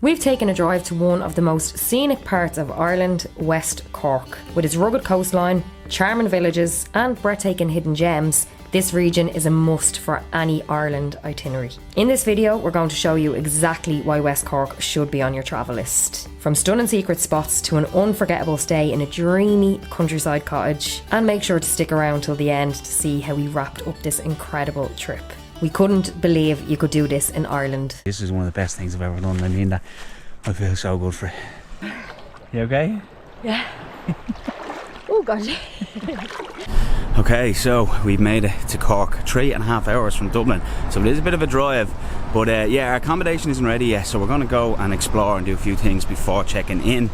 We've taken a drive to one of the most scenic parts of Ireland, West Cork. With its rugged coastline, charming villages and breathtaking hidden gems, this region is a must for any Ireland itinerary. In this video, we're going to show you exactly why West Cork should be on your travel list. From stunning secret spots to an unforgettable stay in a dreamy countryside cottage. And make sure to stick around till the end to see how we wrapped up this incredible trip. We couldn't believe you could do this in Ireland. This is one of the best things I've ever done. I mean that. I feel so good for it. You okay? Yeah. Oh god. Okay, so we've made it to Cork, 3.5 hours from Dublin. So it is a bit of a drive, but yeah, our accommodation isn't ready yet. So we're going to go and explore and do a few things before checking in.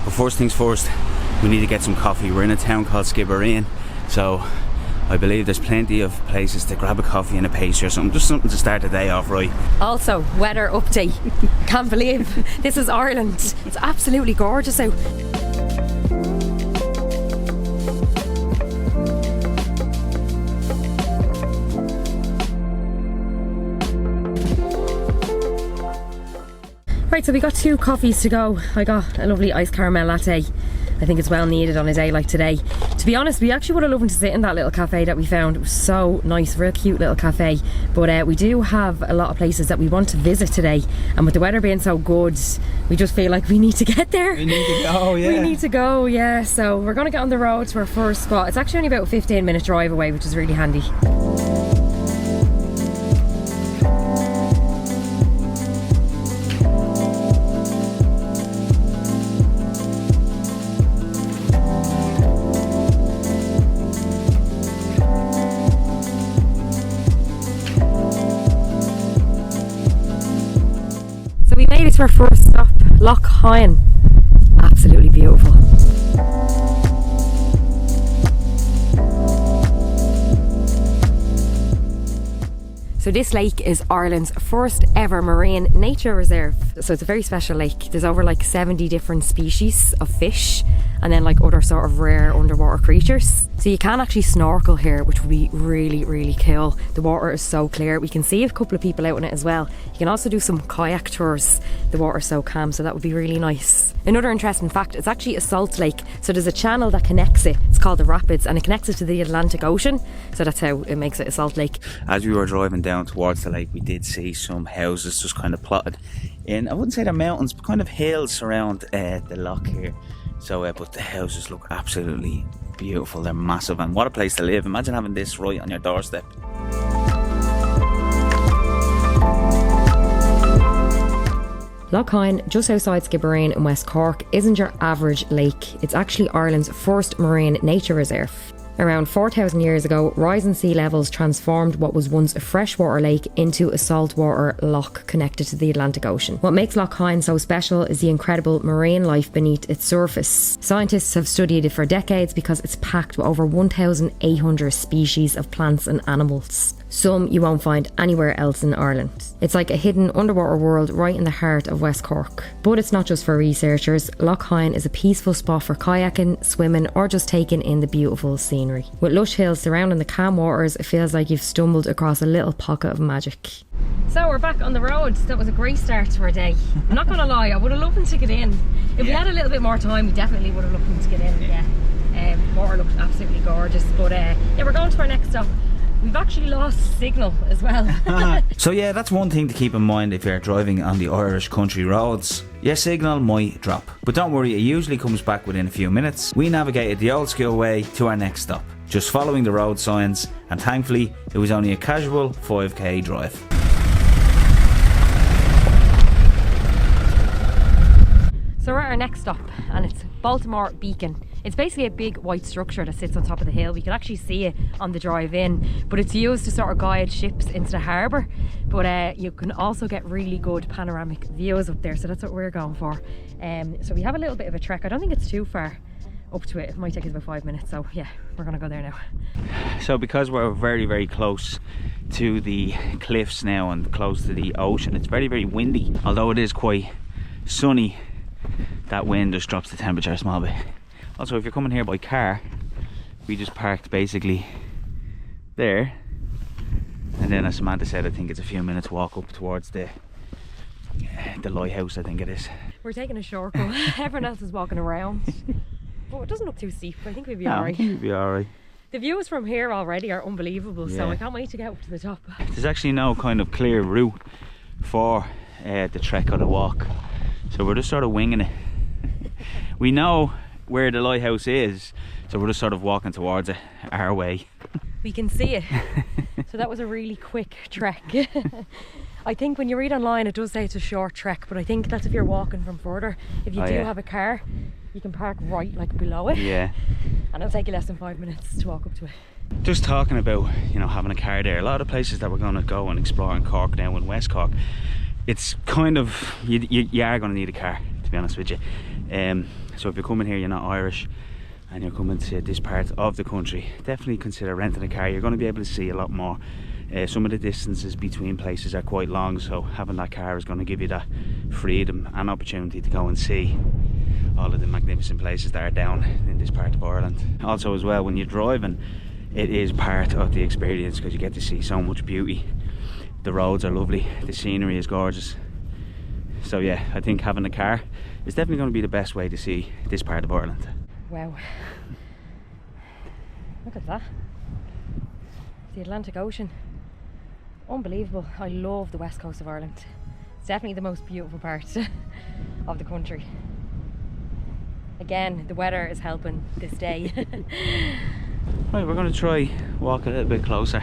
But first things first, we need to get some coffee. We're in a town called Skibbereen, so I believe there's plenty of places to grab a coffee and a pastry or something, just something to start the day off right. Also, weather update. Can't believe this is Ireland. It's absolutely gorgeous out. Right, so we got 2 coffees to go. I got a lovely iced caramel latte. I think it's well needed on a day like today. To be honest, we actually would have loved to sit in that little cafe that we found. It was so nice, real cute little cafe. But we do have a lot of places that we want to visit today. And with the weather being so good, we just feel like we need to get there. We need to go, yeah. We need to go, yeah. So we're going to get on the road to our first spot. It's actually only about a 15-minute drive away, which is really handy. To our first stop, Loch Hyne. Absolutely beautiful. So this lake is Ireland's first ever marine nature reserve. So it's a very special lake. There's over like 70 different species of fish and then like other sort of rare underwater creatures. So you can actually snorkel here, which would be really, really cool. The water is so clear. We can see a couple of people out in it as well. You can also do some kayak tours. The water's so calm, so that would be really nice. Another interesting fact, it's actually a salt lake. So there's a channel that connects it. It's called the Rapids, and it connects it to the Atlantic Ocean. So that's how it makes it a salt lake. As we were driving down towards the lake, we did see some houses just kind of plotted in, I wouldn't say they're mountains, but kind of hills around the loch here. So but the houses look absolutely beautiful. They're massive, and what a place to live. Imagine having this right on your doorstep. Loch Hyne, just outside Skibbereen in West Cork, isn't your average lake. It's actually Ireland's first marine nature reserve. Around 4,000 years ago, rising sea levels transformed what was once a freshwater lake into a saltwater loch connected to the Atlantic Ocean. What makes Loch Hyne so special is the incredible marine life beneath its surface. Scientists have studied it for decades because it's packed with over 1,800 species of plants and animals. Some you won't find anywhere else in Ireland. It's like a hidden underwater world right in the heart of West Cork. But it's not just for researchers. Loch Hyne is a peaceful spot for kayaking, swimming or just taking in the beautiful scenery. With lush hills surrounding the calm waters, it feels like you've stumbled across a little pocket of magic. So we're back on the road. That was a great start to our day. I'm not gonna lie, I would have loved to get in. If we had a little bit more time, we definitely would have loved to get in, yeah. Water looked absolutely gorgeous, but yeah, we're going to our next stop. We've actually lost signal as well. So yeah, that's one thing to keep in mind if you're driving on the Irish country roads. Your signal might drop, but don't worry, it usually comes back within a few minutes. We navigated the old school way to our next stop, just following the road signs, and thankfully it was only a casual 5k drive. So we're at our next stop and it's Baltimore Beacon. It's basically a big white structure that sits on top of the hill. We can actually see it on the drive in, but it's used to sort of guide ships into the harbour. But you can also get really good panoramic views up there, so that's what we're going for. So we have a little bit of a trek. I don't think it's too far up to it. It might take us about 5 minutes, so yeah, we're gonna go there now. So because we're very close to the cliffs now and close to the ocean, it's very windy. Although it is quite sunny, that wind just drops the temperature a small bit. Also, if you're coming here by car, we just parked basically there, and then as Samantha said, I think it's a few minutes walk up towards the the lighthouse, I think it is. We're taking a shortcut. Everyone else is walking around. But it doesn't look too steep. I think we'd be No, I alright. think we'd be alright. The views from here already are unbelievable, so Yeah. I can't wait to get up to the top. There's actually no kind of clear route for the trek or the walk, so we're just sort of winging it. We know where the lighthouse is, so we're just sort of walking towards it our way. We can see it. So that was a really quick trek. I think when you read online it does say it's a short trek, but I think that's if you're walking from further. If you do have a car, you can park right like below it. Yeah. And it'll take you less than 5 minutes to walk up to it. Just talking about, you know, having a car there, a lot of places that we're going to go and explore in Cork now, in West Cork, it's kind of, you are going to need a car, to be honest with you. So if you're coming here, you're not Irish, and you're coming to this part of the country, definitely consider renting a car. You're going to be able to see a lot more. Some of the distances between places are quite long, so having that car is going to give you that freedom and opportunity to go and see all of the magnificent places that are down in this part of Ireland. Also as well, when you're driving, it is part of the experience because you get to see so much beauty. The roads are lovely, the scenery is gorgeous. So yeah, I think having a car is definitely going to be the best way to see this part of Ireland. Wow. Look at that. The Atlantic Ocean. Unbelievable. I love the west coast of Ireland. It's definitely the most beautiful part of the country. Again, the weather is helping this day. Right, we're going to try walk a little bit closer.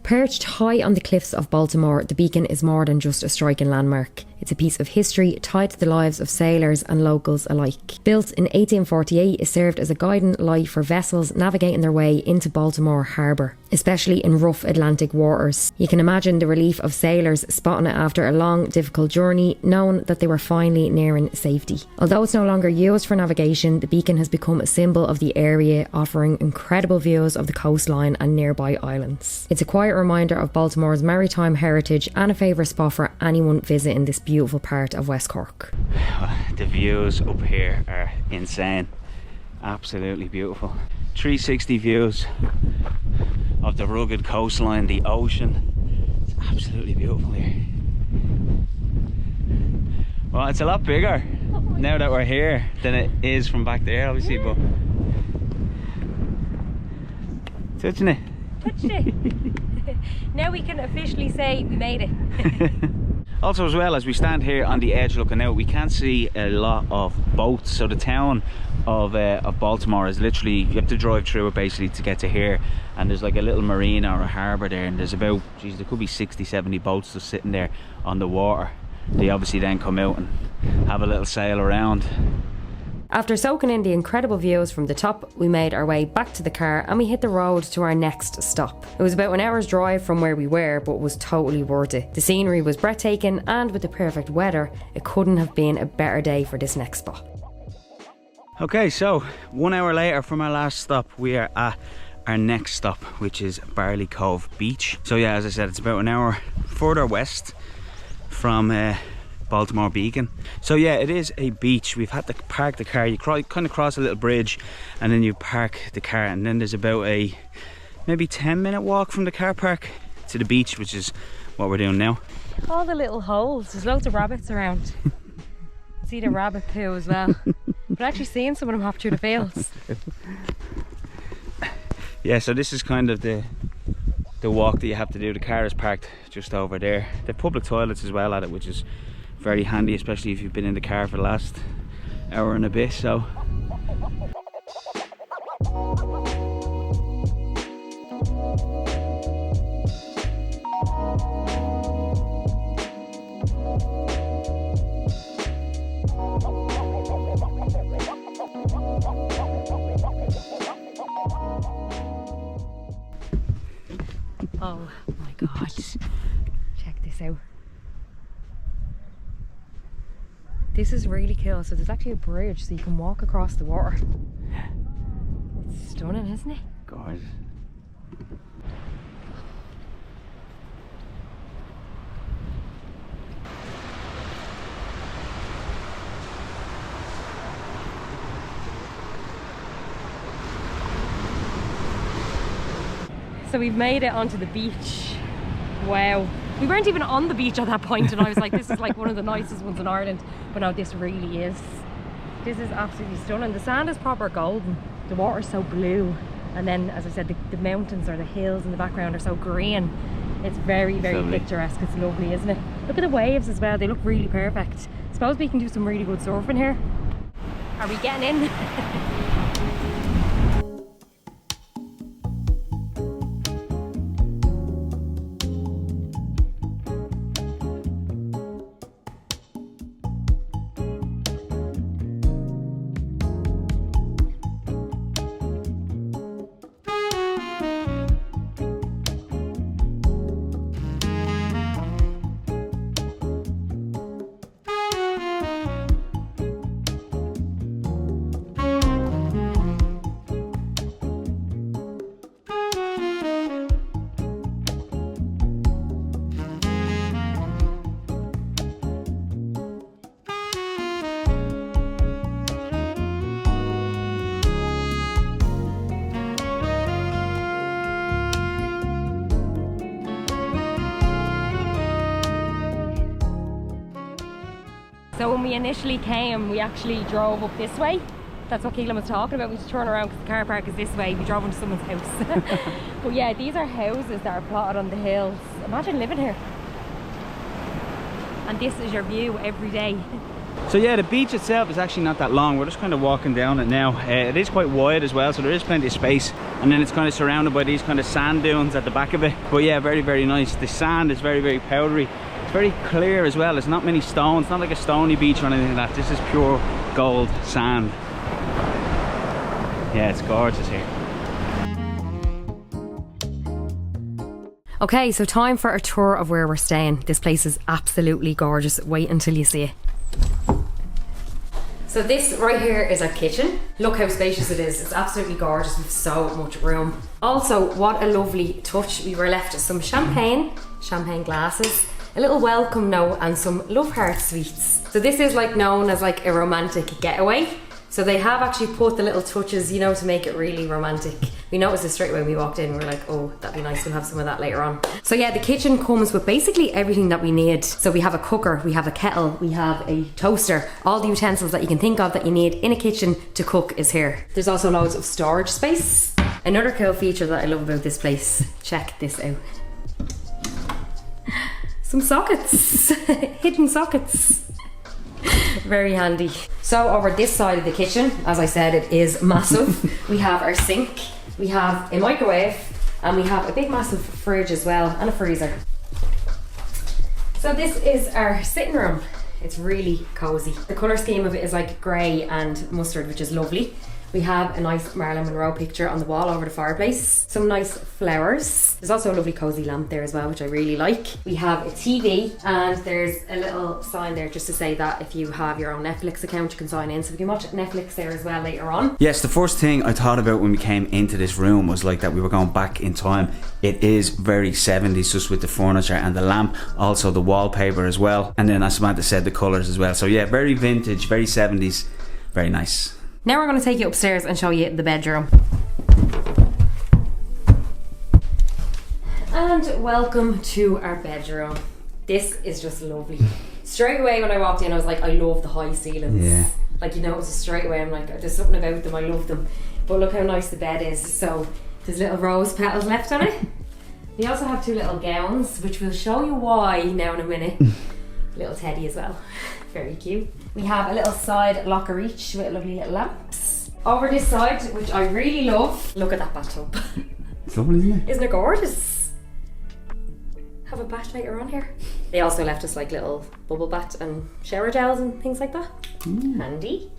Perched high on the cliffs of Baltimore, the Beacon is more than just a striking landmark. It's a piece of history tied to the lives of sailors and locals alike. Built in 1848, it served as a guiding light for vessels navigating their way into Baltimore harbour, especially in rough Atlantic waters. You can imagine the relief of sailors spotting it after a long, difficult journey, knowing that they were finally nearing safety. Although it's no longer used for navigation, the Beacon has become a symbol of the area, offering incredible views of the coastline and nearby islands. It's a quiet reminder of Baltimore's maritime heritage and a favourite spot for anyone visiting this beautiful part of West Cork. The views up here are insane. Absolutely beautiful. 360 views of the rugged coastline, the ocean. It's absolutely beautiful here. Well, it's a lot bigger now that we're here than it is from back there, obviously, but touching it. Touched it. Now we can officially say we made it. Also as well, as we stand here on the edge looking out, we can see a lot of boats. So the town of Baltimore is literally, you have to drive through it basically to get to here, and there's like a little marina or a harbour there, and there's about, geez, there could be 60-70 boats just sitting there on the water. They obviously then come out and have a little sail around. After soaking in the incredible views from the top, we made our way back to the car and we hit the road to our next stop. It was about an hour's drive from where we were, but was totally worth it. The scenery was breathtaking, and with the perfect weather, it couldn't have been a better day for this next spot. Okay, so 1 hour later from our last stop, we are at our next stop, which is Barley Cove Beach. So yeah, as I said, it's about an hour further west from Baltimore Beacon. So yeah, it is a beach. We've had to park the car. You kind of cross a little bridge and then you park the car, and then there's about a maybe 10-minute walk from the car park to the beach, which is what we're doing now. All the little holes, there's loads of rabbits around. See the rabbit poo as well. But actually seeing some of them hop through the fields. Yeah, so this is kind of the walk that you have to do. The car is parked just over there. There are public toilets as well at it, which is very handy, especially if you've been in the car for the last hour and a bit. So oh my god, check this out. This is really cool. So there's actually a bridge so you can walk across the water. It's stunning, isn't it? gorgeous. So we've made it onto the beach. Wow. We weren't even on the beach at that point, and I was like, this is like one of the nicest ones in Ireland. But no, this really is. This is absolutely stunning. The sand is proper golden. The water's so blue. And then, as I said, the mountains or the hills in the background are so green. It's very, very picturesque. It's lovely, isn't it? Look at the waves as well. They look really perfect. Suppose we can do some really good surfing here. Are we getting in? So when we initially came, we actually drove up this way. That's what Keelan was talking about. We just turn around because the car park is this way. We drove into someone's house. But yeah, these are houses that are plotted on the hills. Imagine living here. And this is your view every day. So yeah, the beach itself is actually not that long. We're just kind of walking down it now. It is quite wide as well, so there is plenty of space. And then it's kind of surrounded by these kind of sand dunes at the back of it. But yeah, very, very nice. The sand is very, very powdery. It's very clear as well. There's not many stones. It's not like a stony beach or anything like that. This is pure gold sand. Yeah, it's gorgeous here. Okay, so time for a tour of where we're staying. This place is absolutely gorgeous. Wait until you see it. So this right here is our kitchen. Look how spacious it is. It's absolutely gorgeous with so much room. Also, what a lovely touch. We were left some champagne glasses, a little welcome note and some love heart sweets. So this is like known as like a romantic getaway. So they have actually put the little touches, you know, to make it really romantic. We noticed this straight away when we walked in. We were like, oh, that'd be nice, we'll have some of that later on. So yeah, the kitchen comes with basically everything that we need. So we have a cooker, we have a kettle, we have a toaster. All the utensils that you can think of that you need in a kitchen to cook is here. There's also loads of storage space. Another cool feature that I love about this place, check this out. Some sockets, hidden sockets. Very handy. So over this side of the kitchen, as I said, it is massive. We have our sink, we have a microwave, and we have a big massive fridge as well, and a freezer. So this is our sitting room. It's really cozy. The colour scheme of it is like grey and mustard, which is lovely. We have a nice Marilyn Monroe picture on the wall over the fireplace. Some nice flowers. There's also a lovely cosy lamp there as well, which I really like. We have a TV, and there's a little sign there just to say that if you have your own Netflix account, you can sign in, so we can watch Netflix there as well later on. Yes, the first thing I thought about when we came into this room was like that we were going back in time. It is very 70s just with the furniture and the lamp, also the wallpaper as well. And then as Samantha said, the colours as well. So yeah, very vintage, very 70s, very nice. Now we're going to take you upstairs and show you the bedroom. And welcome to our bedroom. This is just lovely. Straight away when I walked in, I was like, I love the high ceilings. Yeah. Like, you know, it's straight away, I'm like, there's something about them, I love them. But look how nice the bed is. So there's little rose petals left on it. We also have two little gowns, which we'll show you why now in a minute. Little teddy as well. Very cute. We have a little side locker each with lovely little lamps. Over this side, which I really love, look at that bathtub. It's lovely, isn't it? Isn't it gorgeous? Have a bath later on here. They also left us like little bubble bath and shower gels and things like that. Handy.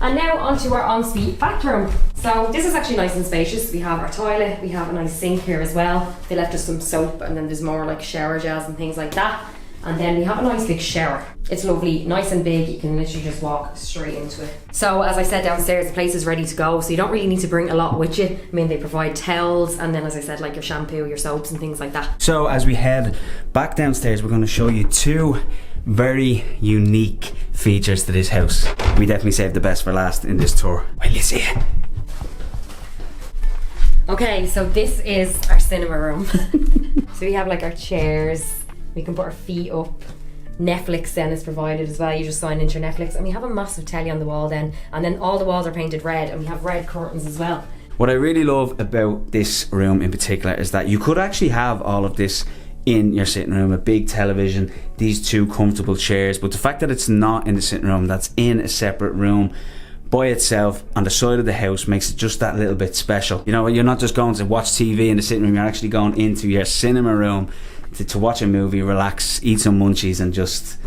And now onto our ensuite bathroom. So this is actually nice and spacious. We have our toilet, we have a nice sink here as well. They left us some soap, and then there's more like shower gels and things like that. And then we have a nice big shower. It's lovely, nice and big. You can literally just walk straight into it. So as I said downstairs, the place is ready to go. So you don't really need to bring a lot with you. I mean, they provide towels, and then as I said, like your shampoo, your soaps and things like that. So as we head back downstairs, we're going to show you two very unique features to this house. We definitely saved the best for last in this tour. Will you see it? Okay, so this is our cinema room. So we have like our chairs, We can put our feet up. Netflix then is provided as well. You just sign into your Netflix, and we have a massive telly on the wall then, and then all the walls are painted red, and we have red curtains as well. What I really love about this room in particular is that you could actually have all of this in your sitting room, a big television, these two comfortable chairs, but the fact that it's not in the sitting room, that's in a separate room by itself on the side of the house, makes it just that little bit special. You know, you're not just going to watch TV in the sitting room, you're actually going into your cinema room to watch a movie, relax, eat some munchies and just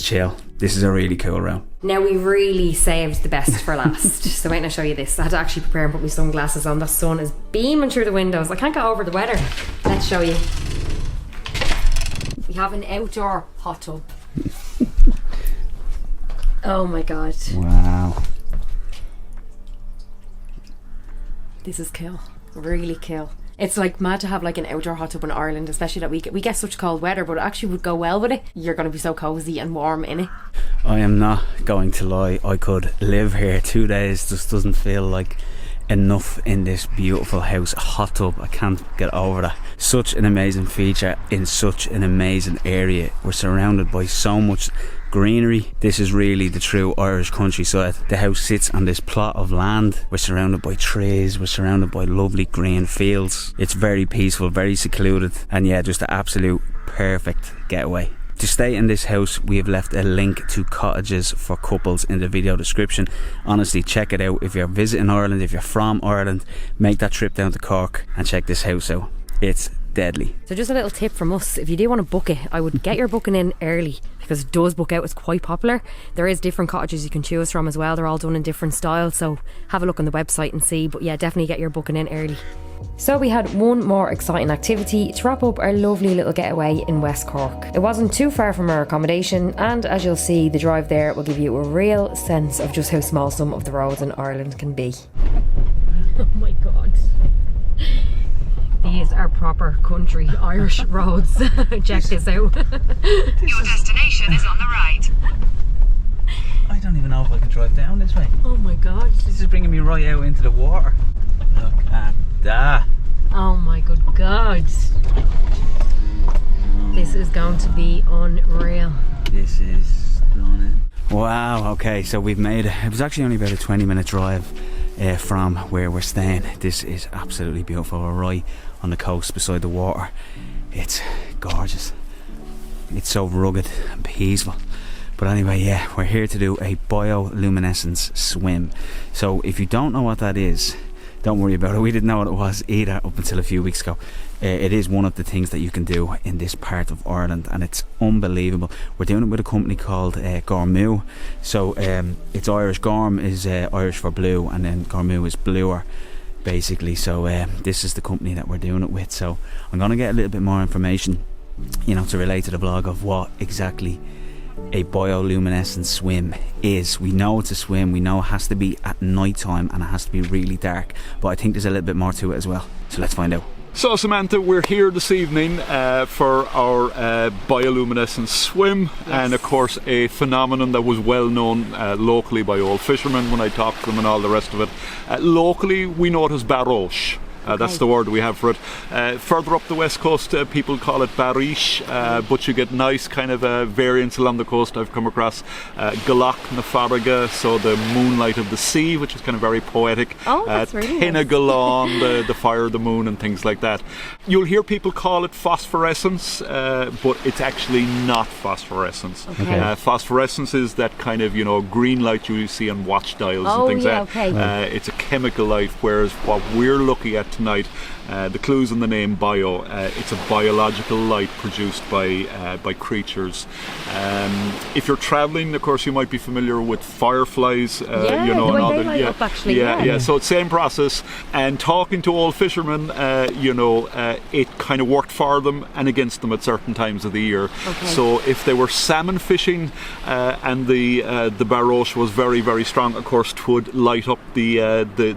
chill. This is a really cool room. Now we really saved the best for last. So wait, I'll show you this. I had to actually prepare and put my sunglasses on. The sun is beaming through the windows. I can't get over the weather. Let's show you. We have an outdoor hot tub. Oh my god. Wow. This is cool. Really cool. It's like mad to have like an outdoor hot tub in Ireland, especially that we get such cold weather, but it actually would go well with it. You're going to be so cozy and warm in it. I am not going to lie, I could live here 2 days. Just doesn't feel like enough in this beautiful house. A hot tub, I can't get over that. Such an amazing feature in such an amazing area. We're surrounded by so much greenery. This is really the true Irish countryside. The house sits on this plot of land. We're surrounded by trees, we're surrounded by lovely green fields. It's very peaceful, very secluded, and yeah, just the absolute perfect getaway. To stay in this house, we have left a link to cottages for couples in the video description. Honestly, check it out. If you're visiting Ireland, if you're from Ireland, make that trip down to Cork and check this house out. It's deadly. So just a little tip from us, if you do want to book it, I would get your booking in early, because it does book out. It's quite popular. There is different cottages you can choose from as well. They're all done in different styles, so have a look on the website and see. But yeah, definitely get your booking in early. So we had one more exciting activity to wrap up our lovely little getaway in West Cork. It wasn't too far from our accommodation, and as you'll see, the drive there will give you a real sense of just how small some of the roads in Ireland can be. Oh my god. These are proper country Irish roads. Check this out. Your destination is on the right. I don't even know if I can drive down this way. Oh my god. This is bringing me right out into the water. Look at that. Oh my good god. This is going to be unreal. This is stunning. Wow, okay, so we've made it. It was actually only about a 20-minute drive from where we're staying. This is absolutely beautiful. We're right on the coast beside the water. It's gorgeous. It's so rugged and peaceful. But anyway, yeah, we're here to do a bioluminescence swim. So if you don't know what that is, don't worry about it. We didn't know what it was either up until a few weeks ago. It is one of the things that you can do in this part of Ireland, and it's unbelievable. We're doing it with a company called Gormu. So it's Irish. Gorm is Irish for blue, and then Gormu is bluer, basically. So this is the company that we're doing it with. So I'm going to get a little bit more information, you know, to relate to the vlog of what exactly a bioluminescent swim is. We know it's a swim, we know it has to be at night time and it has to be really dark, but I think there's a little bit more to it as well. So let's find out. So Samantha, we're here this evening for our bioluminescent swim. Yes. And of course a phenomenon that was well known locally by old fishermen when I talked to them and all the rest of it. Locally we know it as baroche. That's the word we have for it. Further up the west coast, people call it barish, but you get nice kind of variants along the coast. I've come across Galach na Farraga, so the moonlight of the sea, which is kind of very poetic. Oh, that's really Tina nice. Galon, the fire of the moon and things like that. You'll hear people call it phosphorescence, but it's actually not phosphorescence. Okay. Phosphorescence is that kind of, you know, green light you see on watch dials and things like that. Okay. It's a chemical light, whereas what we're looking at tonight, the clues in the name bio, it's a biological light produced by creatures. If you're travelling, of course, you might be familiar with fireflies. Yeah, you know, the way and all they the, light up, actually. yeah. So it's same process. And talking to old fishermen, you know, it kind of worked for them and against them at certain times of the year. Okay. So if they were salmon fishing and the baroche was very, very strong, of course, it would light up the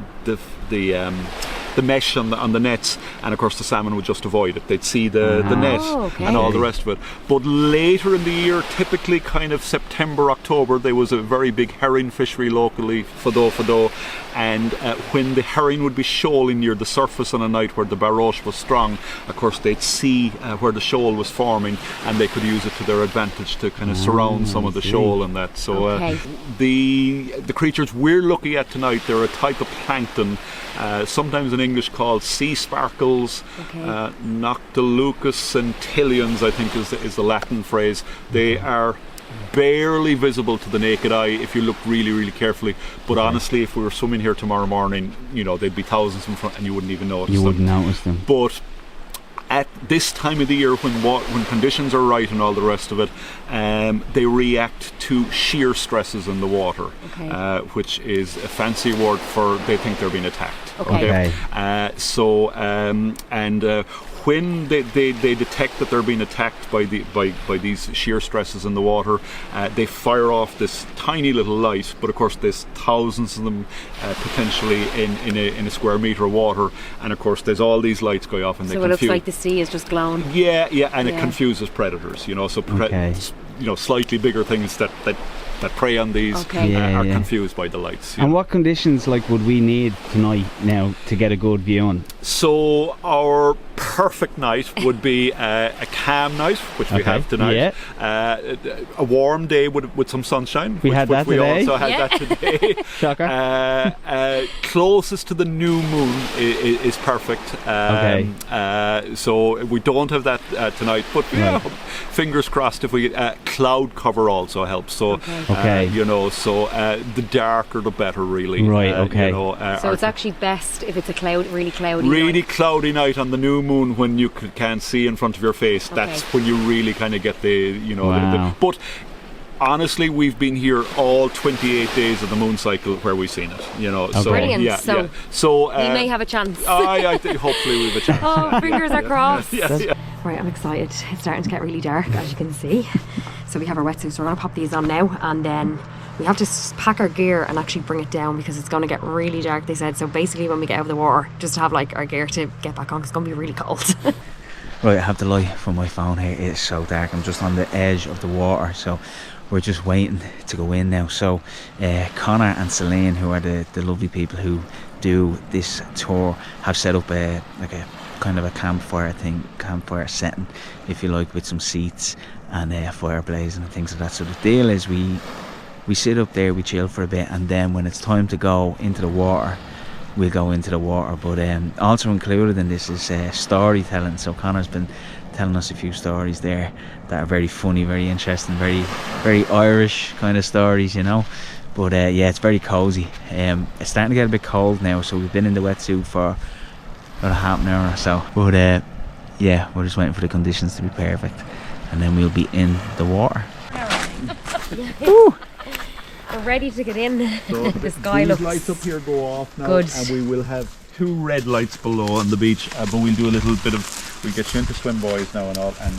mesh on the nets, and of course the salmon would just avoid it. They'd see the net and all the rest of it. But later in the year, typically kind of September, October, there was a very big herring fishery locally, Fado, and when the herring would be shoaling near the surface on a night where the baroche was strong, of course they'd see where the shoal was forming, and they could use it to their advantage to kind of surround some of the shoal and that. So the creatures we're looking at tonight, they're a type of plankton, sometimes in English called sea sparkles, Noctilucus centillions I think is the Latin phrase. They are barely visible to the naked eye if you look really, really carefully, but honestly, if we were swimming here tomorrow morning, you know, they'd be thousands in front and you wouldn't even notice them. You wouldn't notice them. But at this time of the year, when conditions are right and all the rest of it, they react to shear stresses in the water, which is a fancy word for they think they're being attacked. When they detect that they're being attacked by these shear stresses in the water, they fire off this tiny little light. But of course, there's thousands of them potentially in a square meter of water, and of course, there's all these lights going off, and so it looks like the sea is just glowing. And it confuses predators. You know, so slightly bigger things that prey on these are confused by the lights. And what conditions would we need tonight now to get a good view on? So our perfect night would be a calm night, which we have tonight. A warm day with some sunshine. We had that today. We also had that today. Shocker. Closest to the new moon is perfect. So we don't have that tonight, but fingers crossed if we get cloud cover also helps. So the darker the better, really. So it's actually best if it's a really cloudy night. Cloudy night on the new moon when you can't see in front of your face. That's when you really kind of get but honestly, we've been here all 28 days of the moon cycle where we've seen it. Brilliant. So we may have a chance. I think hopefully we have a chance. Oh, fingers are crossed. Right, I'm excited. It's starting to get really dark, as you can see. So we have our wetsuits, so we're going to pop these on now, and then we have to pack our gear and actually bring it down because it's going to get really dark, they said. So basically when we get out of the water, just to have our gear to get back on, because it's going to be really cold. Right, I have the light from my phone here. It's so dark. I'm just on the edge of the water, so we're just waiting to go in now. So Connor and Celine, who are the lovely people who do this tour, have set up a kind of a campfire setting, if you like, with some seats and a fire blazing and things like that. So the deal is we sit up there, we chill for a bit, and then when it's time to go into the water, we'll go into the water. But also included in this is storytelling. So Connor's been telling us a few stories there that are very funny, very interesting, very, very Irish kind of stories, you know. But it's very cozy. It's starting to get a bit cold now, so we've been in the wetsuit for about half an hour or so. But we're just waiting for the conditions to be perfect, and then we'll be in the water. We're ready to get in. The sky looks lights up here go off now, good, and we will have 2 red lights below on the beach, but we'll do a little bit of, we'll get you into swim boys now and all, and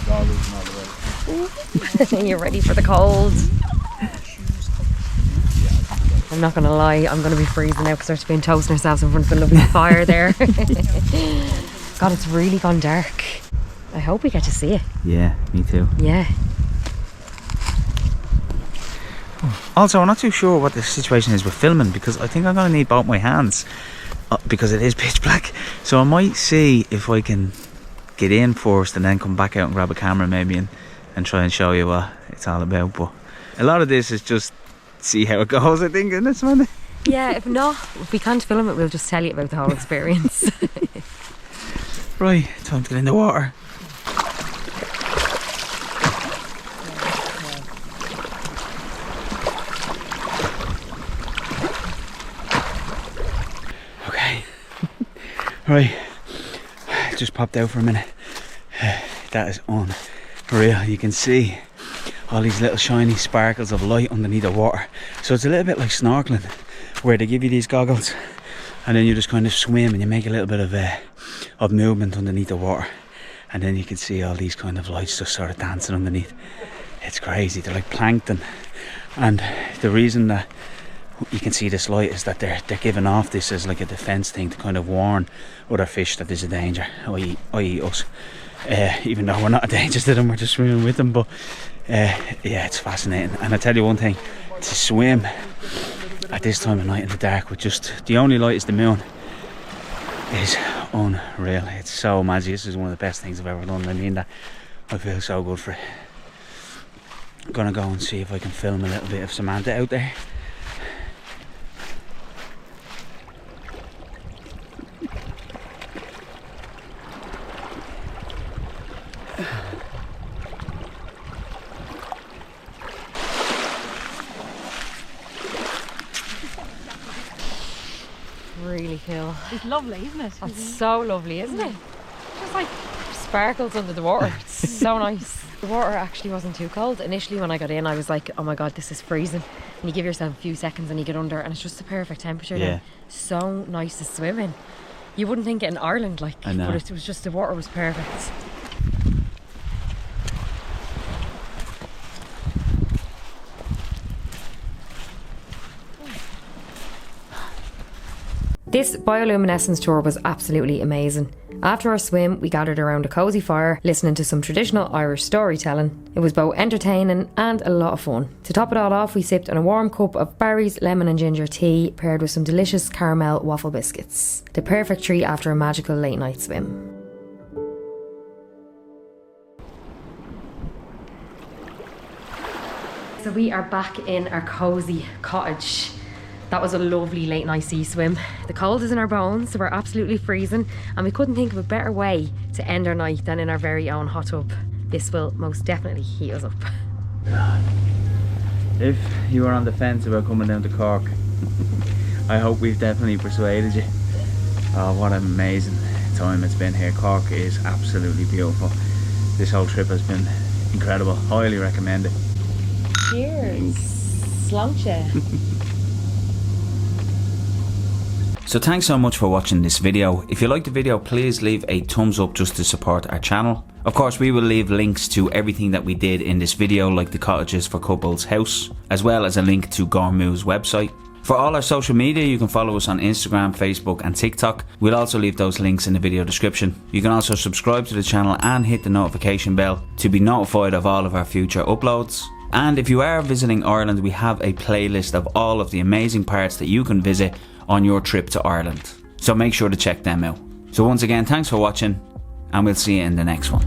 goggles and all the way. You're ready for the cold. I'm not going to lie, I'm going to be freezing now because we're being toasting ourselves in front of the lovely fire there. God, it's really gone dark. I hope we get to see it. Yeah, me too. Yeah. Also, I'm not too sure what the situation is with filming, because I think I'm going to need both my hands because it is pitch black. So I might see if I can get in first and then come back out and grab a camera maybe and try and show you what it's all about. But a lot of this is just see how it goes, I think, isn't it, Samantha? Yeah, if we can't film it, we'll just tell you about the whole experience. Right, time to get in the water. Okay. Right, just popped out for a minute. That is unreal. You can see all these little shiny sparkles of light underneath the water. So it's a little bit like snorkeling, where they give you these goggles and then you just kind of swim and you make a little bit of movement underneath the water, and then you can see all these kind of lights just sort of dancing underneath. It's crazy. They're like plankton, and the reason that you can see this light is that they're giving off this as like a defence thing to kind of warn other fish that there's a danger, i.e. us. Even though we're not a danger to them, we're just swimming with them. But yeah, it's fascinating. And I tell you one thing, to swim at this time of night in the dark with just the only light is the moon is unreal. It's so magic. This is one of the best things I've ever done. I mean that. I feel so good for it. I'm gonna go and see if I can film a little bit of Samantha out there. Really cool. It's lovely, isn't it? That's so lovely, isn't it? Just like sparkles under the water. It's so nice. The water actually wasn't too cold. Initially when I got in I was like, oh my god, this is freezing. And you give yourself a few seconds and you get under and it's just the perfect temperature. Yeah. Now. So nice to swim in. You wouldn't think it in Ireland, like, I know. but it was just, the water was perfect. This bioluminescence tour was absolutely amazing. After our swim, we gathered around a cosy fire, listening to some traditional Irish storytelling. It was both entertaining and a lot of fun. To top it all off, we sipped on a warm cup of Barry's lemon and ginger tea, paired with some delicious caramel waffle biscuits. The perfect treat after a magical late night swim. So we are back in our cosy cottage. That was a lovely late night sea swim. The cold is in our bones, so we're absolutely freezing, and we couldn't think of a better way to end our night than in our very own hot tub. This will most definitely heat us up. If you were on the fence about coming down to Cork, I hope we've definitely persuaded you. Oh, what an amazing time it's been here. Cork is absolutely beautiful. This whole trip has been incredible. Highly recommend it. Cheers. Sláinte. So thanks so much for watching this video. If you liked the video, please leave a thumbs up just to support our channel. Of course, we will leave links to everything that we did in this video, like the Cottages for Couples house, as well as a link to Gormoo's website. For all our social media, you can follow us on Instagram, Facebook and TikTok. We'll also leave those links in the video description. You can also subscribe to the channel and hit the notification bell to be notified of all of our future uploads. And if you are visiting Ireland, we have a playlist of all of the amazing parts that you can visit on your trip to Ireland. So make sure to check them out. So once again, thanks for watching, and we'll see you in the next one.